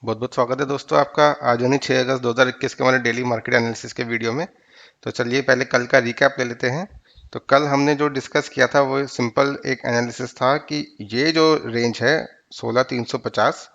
बहुत बहुत स्वागत है दोस्तों आपका। आज यानी 6 अगस्त 2021 के हमारे डेली मार्केट एनालिसिस के वीडियो में। तो चलिए पहले कल का रिकैप ले लेते हैं। तो कल हमने जो डिस्कस किया था वो सिंपल एक एनालिसिस था कि ये जो रेंज है 16350,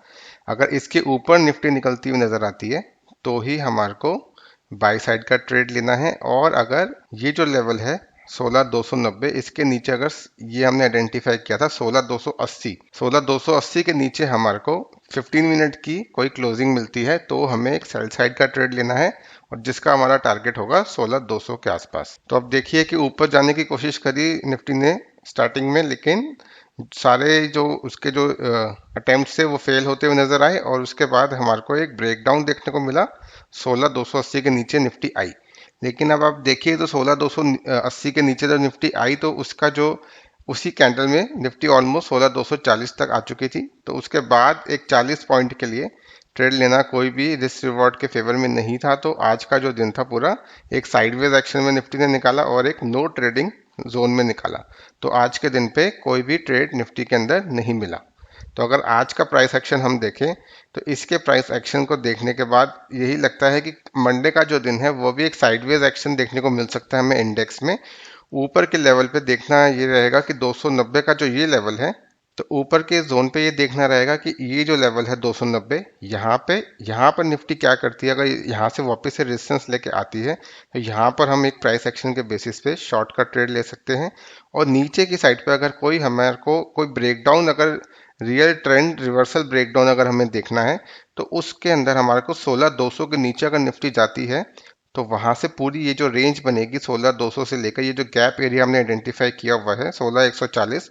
अगर इसके ऊपर निफ्टी निकलती हुई नजर आती है तो ही हमारे को बाई साइड का ट्रेड लेना है। और अगर ये जो लेवल है 16290, इसके नीचे अगर ये हमने आइडेंटिफाई किया था 16280 के नीचे हमारे को 15 मिनट की कोई क्लोजिंग मिलती है तो हमें एक सेल साइड का ट्रेड लेना है, और जिसका हमारा टारगेट होगा 16200 के आसपास। तो अब देखिए कि ऊपर जाने की कोशिश करी निफ्टी ने स्टार्टिंग में, लेकिन सारे जो उसके जो अटेम्प्ट थे वो फेल होते हुए नजर आए, और उसके बाद हमारे को एक ब्रेकडाउन देखने को मिला। 16280 के नीचे निफ्टी आई, लेकिन अब आप देखिए तो 16280 के नीचे जब निफ्टी आई तो उसका जो उसी कैंडल में निफ्टी ऑलमोस्ट 16240 तक आ चुकी थी। तो उसके बाद एक 40 पॉइंट के लिए ट्रेड लेना कोई भी रिस्क रिवॉर्ड के फेवर में नहीं था। तो आज का जो दिन था पूरा एक साइडवेज एक्शन में निफ्टी ने निकाला और एक नो ट्रेडिंग जोन में निकाला। तो आज के दिन पे कोई भी ट्रेड निफ्टी के अंदर नहीं मिला। तो अगर आज का प्राइस एक्शन हम देखें तो इसके प्राइस एक्शन को देखने के बाद यही लगता है कि मंडे का जो दिन है वो भी एक साइडवेज एक्शन देखने को मिल सकता है हमें इंडेक्स में। ऊपर के लेवल पे देखना ये रहेगा कि 290 का जो ये लेवल है, तो ऊपर के जोन पे ये देखना रहेगा कि ये जो लेवल है 290, यहाँ पर निफ्टी क्या करती है। अगर यहाँ से वापस से रेजिस्टेंस लेके आती है तो यहाँ पर हम एक प्राइस एक्शन के बेसिस पे शॉर्ट का ट्रेड ले सकते हैं। और नीचे की साइड पे अगर कोई हमारे को कोई ब्रेकडाउन, अगर रियल ट्रेंड रिवर्सल ब्रेकडाउन अगर हमें देखना है तो उसके अंदर हमारे को 16200 के नीचे अगर निफ्टी जाती है तो वहां से पूरी ये जो रेंज बनेगी 16200 से लेकर ये जो गैप एरिया हमने आइडेंटिफाई किया हुआ है 16140,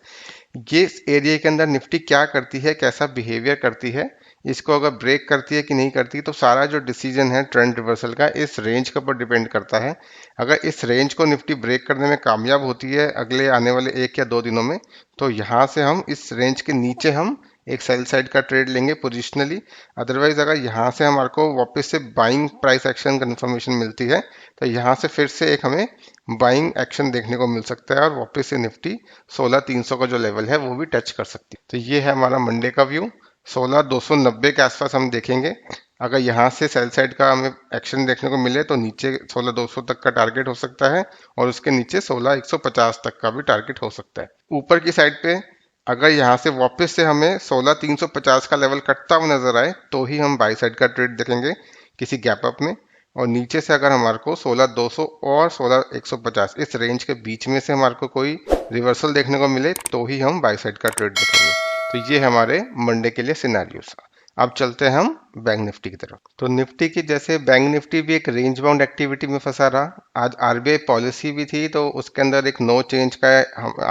ये एरिया के अंदर निफ्टी क्या करती है, कैसा बिहेवियर करती है, इसको अगर ब्रेक करती है कि नहीं करती, तो सारा जो डिसीजन है ट्रेंड रिवर्सल का इस रेंज के ऊपर डिपेंड करता है। अगर इस रेंज को निफ्टी ब्रेक करने में कामयाब होती है अगले आने वाले 1 या 2 दिनों में, तो यहाँ से हम इस रेंज के नीचे हम एक सेल साइड का ट्रेड लेंगे पोजिशनली। अदरवाइज अगर यहाँ से हमारे को वापस से बाइंग प्राइस एक्शन कंफर्मेशन मिलती है तो यहाँ से फिर से एक हमें बाइंग एक्शन देखने को मिल सकता है और वापस से निफ्टी 16300 का जो लेवल है वो भी टच कर सकती है। तो ये है हमारा मंडे का व्यू। 16290 के आसपास हम देखेंगे। अगर यहाँ से सेल साइड का हमें एक्शन देखने को मिले तो नीचे 16200 तक का टारगेट हो सकता है, और उसके नीचे 16150 तक का भी टारगेट हो सकता है। ऊपर की साइड पे अगर यहाँ से वापस से हमें 16350 का लेवल कटता हुआ नजर आए तो ही हम बाई साइड का ट्रेड देखेंगे किसी गैप अप में। और नीचे से अगर हमारे को 16200 और 16150 इस रेंज के बीच में से हमारे को कोई रिवर्सल देखने को मिले तो ही हम बाई साइड का ट्रेड देखेंगे। तो ये हमारे मंडे के लिए सिनेरियोस। अब चलते हैं हम बैंक निफ्टी की तरफ। तो निफ्टी की जैसे बैंक निफ्टी भी एक रेंज बाउंड एक्टिविटी में फंसा रहा। आज आरबीआई पॉलिसी भी थी तो उसके अंदर एक नो चेंज का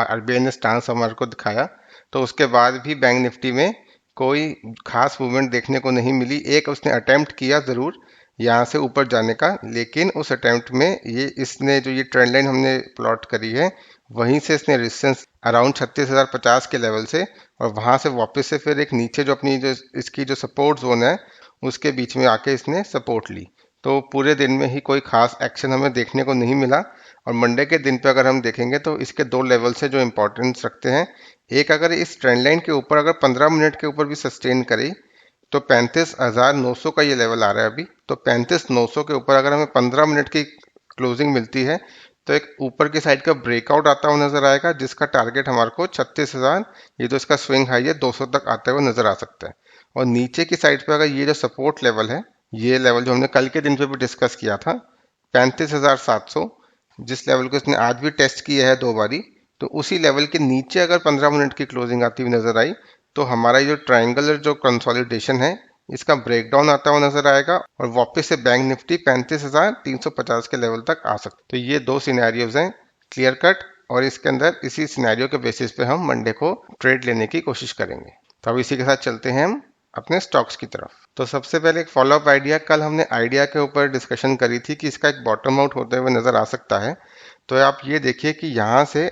आरबीआई ने स्टांस हमारे को दिखाया। तो उसके बाद भी बैंक निफ्टी में कोई खास मूवमेंट देखने को नहीं मिली। एक उसने अटेम्प्ट किया ज़रूर यहाँ से ऊपर जाने का, लेकिन उस अटेम्प्ट में ये इसने जो ये ट्रेंड लाइन हमने प्लॉट करी है वहीं से इसने रेजिस्टेंस अराउंड 36,050 के लेवल से, और वहां से वापस से फिर एक नीचे जो अपनी जो इसकी जो सपोर्ट जोन है उसके बीच में आके इसने सपोर्ट ली। तो पूरे दिन में ही कोई खास एक्शन हमें देखने को नहीं मिला। और मंडे के दिन पे अगर हम देखेंगे तो इसके दो लेवल से जो इंपॉर्टेंस रखते हैं, एक अगर इस ट्रेंड लाइन के ऊपर अगर 15 मिनट के ऊपर भी सस्टेन करे तो 35,900 का ये लेवल आ रहा है अभी। तो 35,900 के ऊपर अगर हमें 15 मिनट की क्लोजिंग मिलती है तो एक ऊपर की साइड का ब्रेकआउट आता हुआ नजर आएगा, जिसका टारगेट हमारे को 36,000, ये जो इसका स्विंग हाई है 200 तक आते हुए नजर आ सकता है। और नीचे की साइड पे अगर ये जो सपोर्ट लेवल है, ये लेवल जो हमने कल के दिन पे भी डिस्कस किया था 35,700, जिस लेवल को इसने आज भी टेस्ट किया है 2 बारी, तो उसी लेवल के नीचे अगर 15 मिनट की क्लोजिंग आती हुई नजर आई तो हमारा ये जो ट्रायंगुलर जो कंसोलिडेशन है इसका ब्रेकडाउन आता हुआ नजर आएगा और वापस से बैंक निफ्टी 35,350 के लेवल तक आ सकते। तो ये दो सिनेरियोज हैं क्लियर कट, और इसके अंदर इसी सिनेरियो के बेसिस पे हम मंडे को ट्रेड लेने की कोशिश करेंगे। तो अब इसी के साथ चलते हैं हम अपने स्टॉक्स की तरफ। तो सबसे पहले एक फॉलोअप आइडिया, कल हमने आइडिया के ऊपर डिस्कशन करी थी कि इसका एक बॉटम आउट होते हुए नजर आ सकता है। तो आप ये देखिए कि यहाँ से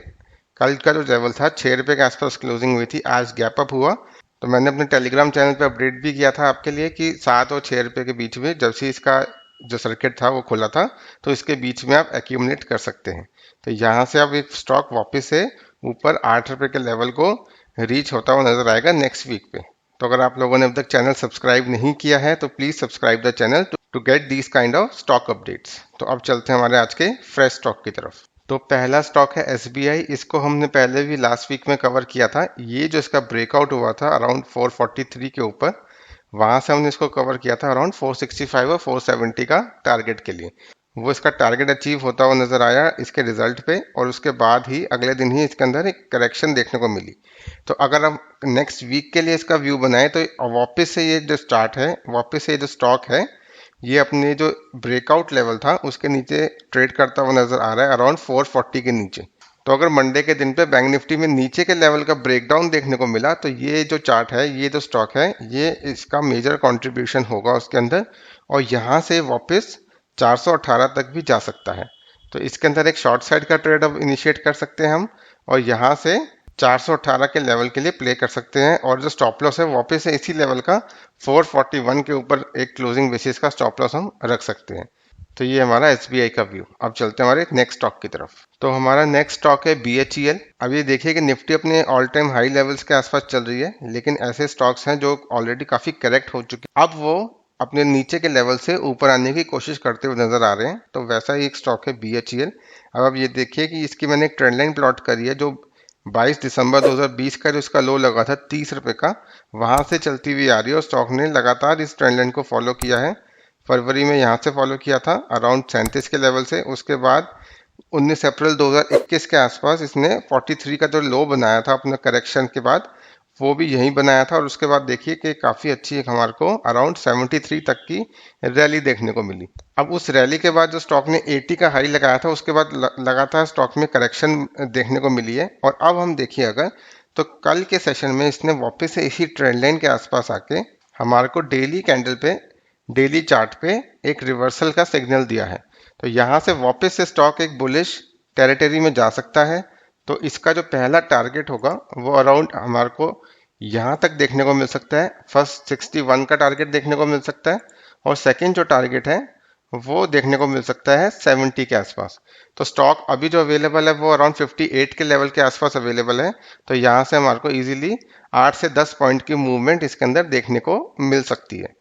कल का जो लेवल था 6 रुपये के आसपास क्लोजिंग हुई थी, आज गैप अप हुआ। तो मैंने अपने टेलीग्राम चैनल पे अपडेट भी किया था आपके लिए कि 7 और 6 रुपये के बीच में जब से इसका जो सर्किट था वो खुला था तो इसके बीच में आप एक्यूमुलेट कर सकते हैं। तो यहाँ से अब एक स्टॉक वापस से ऊपर 8 रुपये के लेवल को रीच होता हुआ नजर आएगा नेक्स्ट वीक पे। तो अगर आप लोगों ने अब तक चैनल सब्सक्राइब नहीं किया है तो please subscribe the channel to get these kind of stock updates. तो अब चलते हैं हमारे आज के फ्रेश स्टॉक की तरफ। तो पहला स्टॉक है एसबीआई। इसको हमने पहले भी लास्ट वीक में कवर किया था। ये जो इसका ब्रेकआउट हुआ था अराउंड 443 के ऊपर, वहां से हमने इसको कवर किया था अराउंड 465 और 470 का टारगेट के लिए। वो इसका टारगेट अचीव होता हुआ नजर आया इसके रिजल्ट पे, और उसके बाद ही अगले दिन ही इसके अंदर एक करेक्शन देखने को मिली। तो अगर हम नेक्स्ट वीक के लिए इसका व्यू बनाए तो वापस से ये जो स्टार्ट है, वापस से ये जो स्टॉक है, ये अपने जो ब्रेकआउट लेवल था उसके नीचे ट्रेड करता हुआ नजर आ रहा है अराउंड 440 के नीचे। तो अगर मंडे के दिन पे बैंक निफ्टी में नीचे के लेवल का ब्रेकडाउन देखने को मिला तो ये जो चार्ट है, ये जो स्टॉक है, ये इसका मेजर कंट्रीब्यूशन होगा उसके अंदर, और यहाँ से वापस 418 तक भी जा सकता है। तो इसके अंदर एक शॉर्ट साइड का ट्रेड अब इनिशिएट कर सकते हैं हम, और यहाँ से 418 के लेवल के लिए प्ले कर सकते हैं, और जो स्टॉप लॉस है वापस से इसी लेवल का 441 के ऊपर एक क्लोजिंग बेसिस का स्टॉप लॉस हम रख सकते हैं। तो ये हमारा एसबीआई का व्यू। अब चलते हैं हमारे नेक्स्ट स्टॉक की तरफ। तो हमारा नेक्स्ट स्टॉक है बीएचईएल। अब ये देखिए कि निफ्टी अपने ऑल टाइम हाई लेवल्स के आसपास चल रही है, लेकिन ऐसे स्टॉक्स हैं जो ऑलरेडी काफी करेक्ट हो चुके हैं, अब वो अपने नीचे के लेवल से ऊपर आने की कोशिश करते हुए नजर आ रहे हैं। तो वैसा ही एक स्टॉक है बीएचईएल। अब आप ये देखिए कि इसकी मैंने एक ट्रेंड लाइन प्लॉट करी है, जो 22 दिसंबर 2020 का जो इसका लो लगा था 30 रुपए का, वहां से चलती हुई आ रही है, और स्टॉक ने लगातार इस ट्रेंड लाइन को फॉलो किया है। फरवरी में यहाँ से फॉलो किया था अराउंड 37 के लेवल से। उसके बाद 19 अप्रैल 2021 के आसपास इसने 43 का जो लो बनाया था अपने करेक्शन के बाद, वो भी यहीं बनाया था, और उसके बाद देखिए कि काफ़ी अच्छी एक हमारे को अराउंड 73 तक की रैली देखने को मिली। अब उस रैली के बाद जो स्टॉक ने 80 का हाई लगाया था, उसके बाद लगातार स्टॉक में करेक्शन देखने को मिली है। और अब हम देखिए अगर, तो कल के सेशन में इसने वापस से इसी ट्रेंड लाइन के आसपास आके हमारे को डेली कैंडल पे, डेली चार्ट पे एक रिवर्सल का सिग्नल दिया है। तो यहाँ से वापस से स्टॉक एक बुलिश टेरिटरी में जा सकता है। तो इसका जो पहला टारगेट होगा वो अराउंड हमारे को यहाँ तक देखने को मिल सकता है। फर्स्ट 61 का टारगेट देखने को मिल सकता है, और सेकंड जो टारगेट है वो देखने को मिल सकता है 70 के आसपास। तो स्टॉक अभी जो अवेलेबल है वो अराउंड 58 के लेवल के आसपास अवेलेबल है। तो यहाँ से हमारे को इजीली 8 से 10 पॉइंट की मूवमेंट इसके अंदर देखने को मिल सकती है।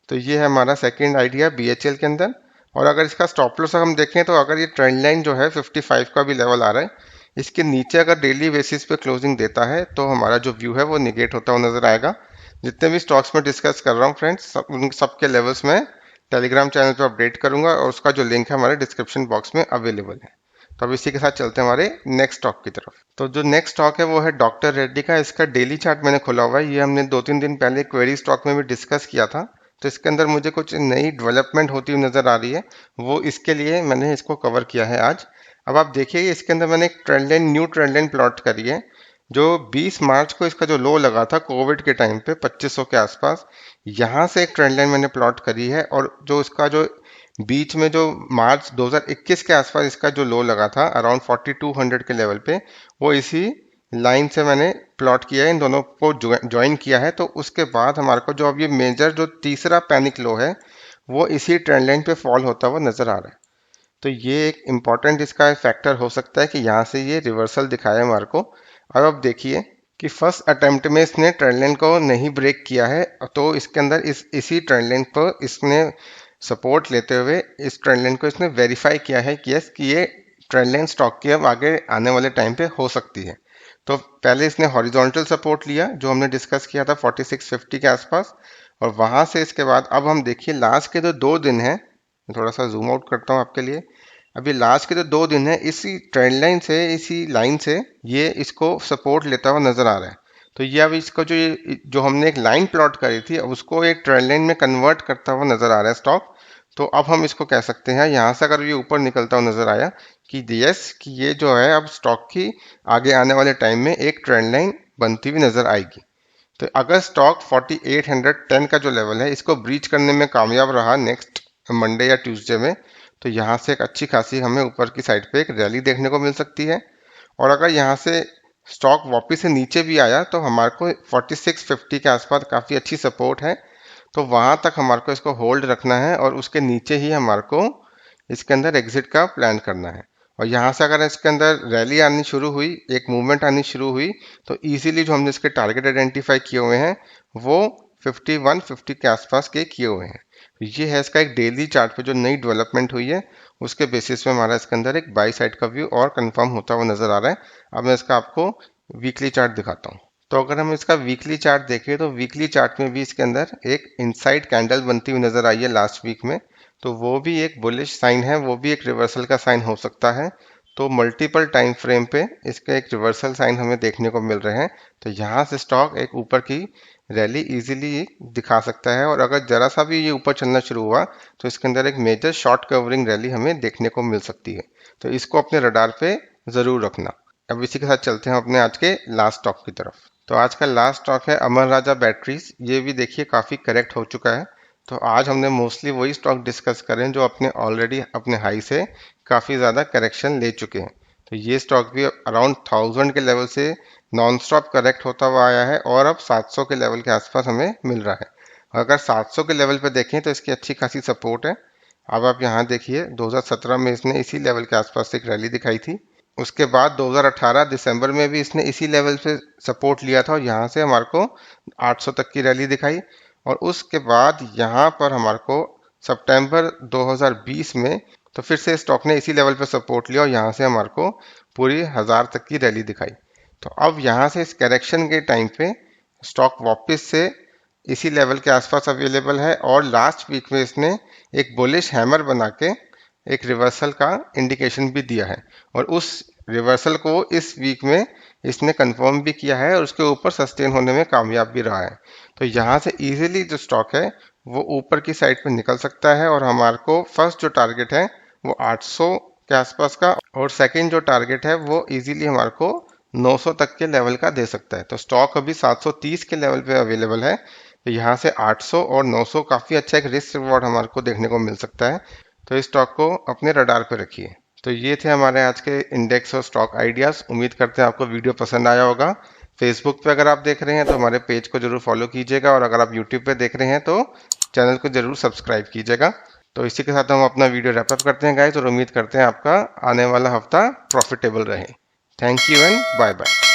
तो ये है हमारा सेकंड आइडिया बीएचएल के अंदर। और अगर इसका स्टॉप लॉस हम देखें तो अगर ये ट्रेंड लाइन जो है 55 का भी लेवल आ रहा है, इसके नीचे अगर डेली बेसिस पे क्लोजिंग देता है तो हमारा जो व्यू है वो निगेट होता हुआ नजर आएगा। जितने भी स्टॉक्स में डिस्कस कर रहा हूँ फ्रेंड्स, उन सबके लेवल्स में टेलीग्राम चैनल पर अपडेट करूंगा, और उसका जो लिंक है हमारे डिस्क्रिप्शन बॉक्स में अवेलेबल है। तो अब इसी के साथ चलते हैं हमारे नेक्स्ट स्टॉक की तरफ। तो जो नेक्स्ट स्टॉक है वो है डॉक्टर रेड्डी का। इसका डेली चार्ट मैंने खोला हुआ है, ये हमने 2-3 दिन पहले क्वेरी स्टॉक में भी डिस्कस किया था। तो इसके अंदर मुझे कुछ नई डेवलपमेंट होती हुई नजर आ रही है, वो इसके लिए मैंने इसको कवर किया है आज। अब आप देखिए इसके अंदर मैंने एक trend line, new trend line plot करी है, जो 20 मार्च को इसका जो लो लगा था कोविड के टाइम पे 2500 के आसपास, यहाँ से एक ट्रेंड लाइन मैंने प्लॉट करी है। और जो इसका जो बीच में जो मार्च 2021 के आसपास इसका जो लो लगा था अराउंड 4200 के लेवल पे, वो इसी लाइन से मैंने प्लॉट किया है, इन दोनों को ज्वाइन किया है। तो उसके बाद हमारे को जो अब ये मेजर जो तीसरा पैनिक लो है वो इसी ट्रेंड लाइन पे फॉल होता हुआ नजर आ रहा है। तो ये एक इम्पॉर्टेंट इसका फैक्टर हो सकता है कि यहाँ से ये रिवर्सल दिखाया हमारे को। अब आप देखिए कि फर्स्ट अटेम्प्ट में इसने ट्रेंड लाइन को नहीं ब्रेक किया है, तो इसके अंदर इसी ट्रेंड लाइन पर इसने सपोर्ट लेते हुए इस ट्रेंड लाइन को इसने वेरीफाई किया है कि यस, कि ये ट्रेंड लाइन स्टॉक की अब आगे आने वाले टाइम पे हो सकती है। तो पहले इसने हॉरिजॉन्टल सपोर्ट लिया जो हमने डिस्कस किया था 4650 के आसपास, और वहां से इसके बाद अब हम देखिए लास्ट के जो 2 दिन है, थोड़ा सा जूम आउट करता हूँ आपके लिए। अभी लास्ट के जो 2 दिन है इसी ट्रेंड लाइन से, इसी लाइन से ये इसको सपोर्ट लेता हुआ नजर आ रहा है। तो ये अब इसको जो हमने एक लाइन प्लॉट करी थी, अब उसको एक ट्रेंड लाइन में कन्वर्ट करता हुआ नजर आ रहा है स्टॉक। तो अब हम इसको कह सकते हैं, यहाँ से अगर ये ऊपर निकलता हुआ नजर आया कि यस, कि ये जो है अब स्टॉक की आगे आने वाले टाइम में एक ट्रेंड लाइन बनती हुई नजर आएगी। तो अगर स्टॉक 4810 का जो लेवल है इसको ब्रीच करने में कामयाब रहा नेक्स्ट मंडे या ट्यूसडे में, तो यहाँ से एक अच्छी खासी हमें ऊपर की साइड पे एक रैली देखने को मिल सकती है। और अगर यहाँ से स्टॉक वापस से नीचे भी आया तो हमारे को 4650 के आसपास काफ़ी अच्छी सपोर्ट है। तो वहां तक हमारे को इसको होल्ड रखना है, और उसके नीचे ही हमारे को इसके अंदर एग्जिट का प्लान करना है। और यहाँ से अगर इसके अंदर रैली आनी शुरू हुई, एक मूवमेंट आनी शुरू हुई, तो इजीली जो हमने इसके टारगेट आइडेंटिफाई किए हुए हैं वो 5150 के आसपास के किए हुए हैं। तो ये है इसका एक डेली चार्ट पे जो नई डेवलपमेंट हुई है, उसके बेसिस पे हमारा इसके अंदर एक बाई साइड का व्यू और कंफर्म होता हुआ नजर आ रहा है। अब मैं इसका आपको वीकली चार्ट दिखाता हूँ। तो अगर हम इसका वीकली चार्ट देखें तो वीकली चार्ट में भी इसके अंदर एक इनसाइड कैंडल बनती हुई नजर आई है लास्ट वीक में, तो वो भी एक बुलिश साइन है, वो भी एक रिवर्सल का साइन हो सकता है। तो मल्टीपल टाइम फ्रेम पे इसके एक रिवर्सल साइन हमें देखने को मिल रहे हैं। तो यहाँ से स्टॉक एक ऊपर की रैली इजीली दिखा सकता है, और अगर जरा सा भी ये ऊपर चलना शुरू हुआ तो इसके अंदर एक मेजर शॉर्ट कवरिंग रैली हमें देखने को मिल सकती है। तो इसको अपने रडार पे जरूर रखना। अब इसी के साथ चलते हैं अपने आज के लास्ट स्टॉक की तरफ। तो आज का लास्ट स्टॉक है अमर राजा बैटरीज। ये भी देखिए काफ़ी करेक्ट हो चुका है। तो आज हमने मोस्टली वही स्टॉक डिस्कस करें जो अपने ऑलरेडी अपने हाई से काफ़ी ज़्यादा करेक्शन ले चुके हैं। तो ये स्टॉक भी अराउंड 1000 के लेवल से नॉन स्टॉप करेक्ट होता हुआ आया है और अब 700 के लेवल के आसपास हमें मिल रहा है। अगर 700 के लेवल पे देखें तो इसकी अच्छी खासी सपोर्ट है। अब आप यहाँ देखिए 2017 में इसने इसी लेवल के आसपास एक रैली दिखाई थी। उसके बाद 2018 दिसंबर में भी इसने इसी लेवल पे सपोर्ट लिया था और यहाँ से हमारे को 800 तक की रैली दिखाई। और उसके बाद यहाँ पर हमारे को सितंबर 2020 में तो फिर से स्टॉक ने इसी लेवल पे सपोर्ट लिया और यहाँ से हमारे को पूरी 1000 तक की रैली दिखाई। तो अब यहाँ से इस करेक्शन के टाइम पे स्टॉक वापस से इसी लेवल के आसपास अवेलेबल है, और लास्ट वीक में इसने एक बुलिश हैमर बना के एक रिवर्सल का इंडिकेशन भी दिया है, और उस रिवर्सल को इस वीक में इसने कंफर्म भी किया है और उसके ऊपर सस्टेन होने में कामयाब भी रहा है। तो यहाँ से इजीली जो स्टॉक है वो ऊपर की साइड पे निकल सकता है, और हमारे को फर्स्ट जो टारगेट है वो 800 के आसपास का, और सेकंड जो टारगेट है वो इजीली हमारे को 900 तक के लेवल का दे सकता है। तो स्टॉक अभी 730 के लेवल पे अवेलेबल है। तो यहाँ से 800 और 900 काफ़ी अच्छा एक रिस्क रिवॉर्ड हमारे को देखने को मिल सकता है। तो इस स्टॉक को अपने रडार पे रखिए। तो ये थे हमारे आज के इंडेक्स और स्टॉक आइडियाज़। उम्मीद करते हैं आपको वीडियो पसंद आया होगा। फेसबुक पे अगर आप देख रहे हैं तो हमारे पेज को जरूर फॉलो कीजिएगा, और अगर आप यूट्यूब पे देख रहे हैं तो चैनल को जरूर सब्सक्राइब कीजिएगा। तो इसी के साथ हम अपना वीडियो रैप अप करते हैं गाइस, और उम्मीद करते हैं आपका आने वाला हफ्ता प्रॉफिटेबल रहे। Thank you and bye bye.